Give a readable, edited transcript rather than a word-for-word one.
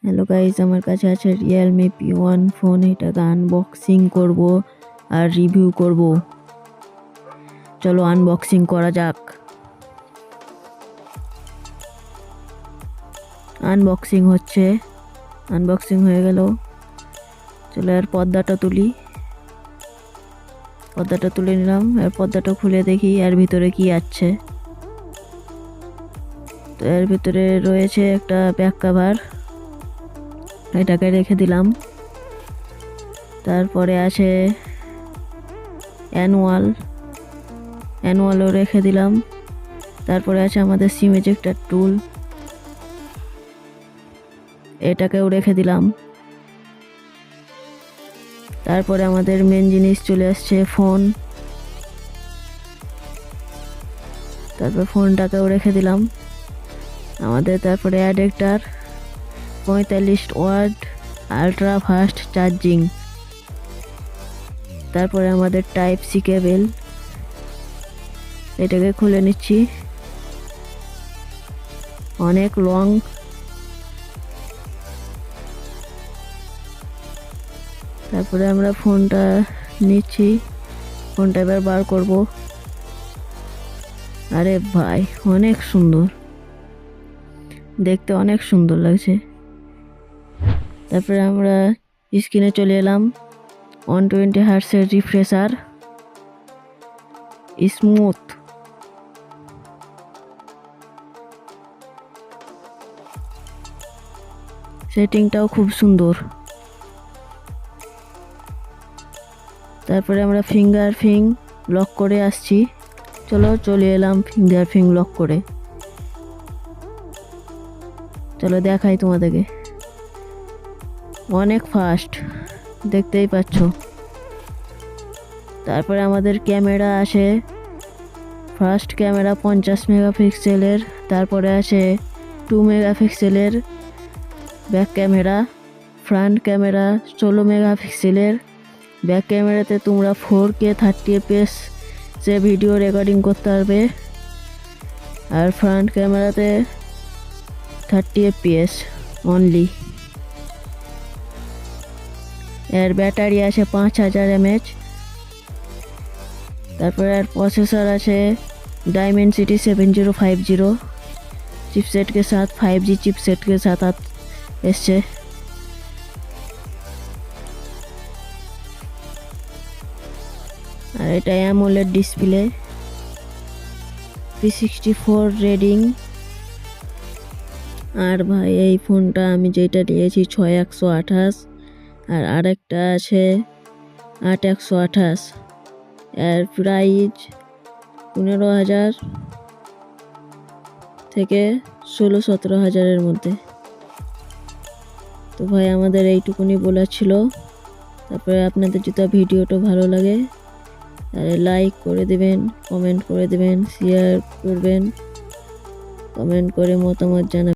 Hello guys, আমার কাছে আছে রিয়েলমি P1 ফোন। এটাকে আনবক্সিং করব আর রিভিউ করব। চলো আনবক্সিং করা যাক। আনবক্সিং হচ্ছে, আনবক্সিং হয়ে গেল। চলো এর পর্দাটা তুলি, পর্দাটা তুলে নিলাম। এর পর্দাটা খুলে দেখি এর ভিতরে কি আছে। তো এর ভিতরে রয়েছে একটা ব্যাক কভার, এটাকে রেখে দিলাম। তারপরে আছে অ্যানুয়ালও রেখে দিলাম। তারপরে আছে আমাদের সিম এজেক্টর টুল, এটাকেও রেখে দিলাম। তারপরে আমাদের মেন জিনিস চলে আসছে ফোন, তারপর ফোনটাকেও রেখে দিলাম আমাদের। তারপরে adapter 45 watt ultra fast charging. তারপরে আমাদের টাইপ সি কেবল, এটাকে খুলে নিচ্ছি, অনেক লং। তারপরে আমরা ফোনটা নিচ্ছি, ফোনটা এবার বার করব। আরে ভাই, অনেক সুন্দর দেখতে, অনেক সুন্দর লাগছে। তারপরে আমরা স্ক্রিনে চলে এলাম। 120 হার্টসের রিফ্রেশার, স্মুথ। সেটিংটাও খুব সুন্দর। তারপরে আমরা ফিঙ্গারপ্রিন্ট লক করে আসছি। চলে এলাম ফিঙ্গারপ্রিন্ট লক করে। চলো দেখাই তোমাদেরকে, অনেক ফাস্ট, দেখতেই পাচ্ছ। তারপরে আমাদের ক্যামেরা আসে, ফার্স্ট ক্যামেরা 50 মেগাপিক্সেলের। তারপরে আসে 2 মেগাপিক্সেলের ব্যাক ক্যামেরা। ফ্রন্ট ক্যামেরা 16 মেগাপিক্সেলের। ব্যাক ক্যামেরাতে তোমরা 4K 30 fps সে ভিডিও রেকর্ডিং করতে পারবে। আর ফ্রন্ট ক্যামেরাতে 30 fps অনলি। এর ব্যাটারি আছে 5000 mAh। তারপরে আর প্রসেসর আছে Dimensity 7050, चिपसेट के साथ 5G चिपसेट के साथ এসছে। আর এটা অ্যামোলেড ডিসপ্লে, 364 রেডিং। আর ভাই এই ফোনটা আমি যেটা নিয়েছি 6128, আর আরেকটা আছে 8128। এর প্রাইস 15,000 থেকে 16-17 হাজারের মধ্যে। তো ভাই আমাদের এইটুকুনি বলার ছিল। তারপরে আপনাদের যদি ভিডিওটা ভালো লাগে তাহলে লাইক করে দেবেন, কমেন্ট করে দেবেন, শেয়ার করবেন, কমেন্ট করে মতামত জানাবেন।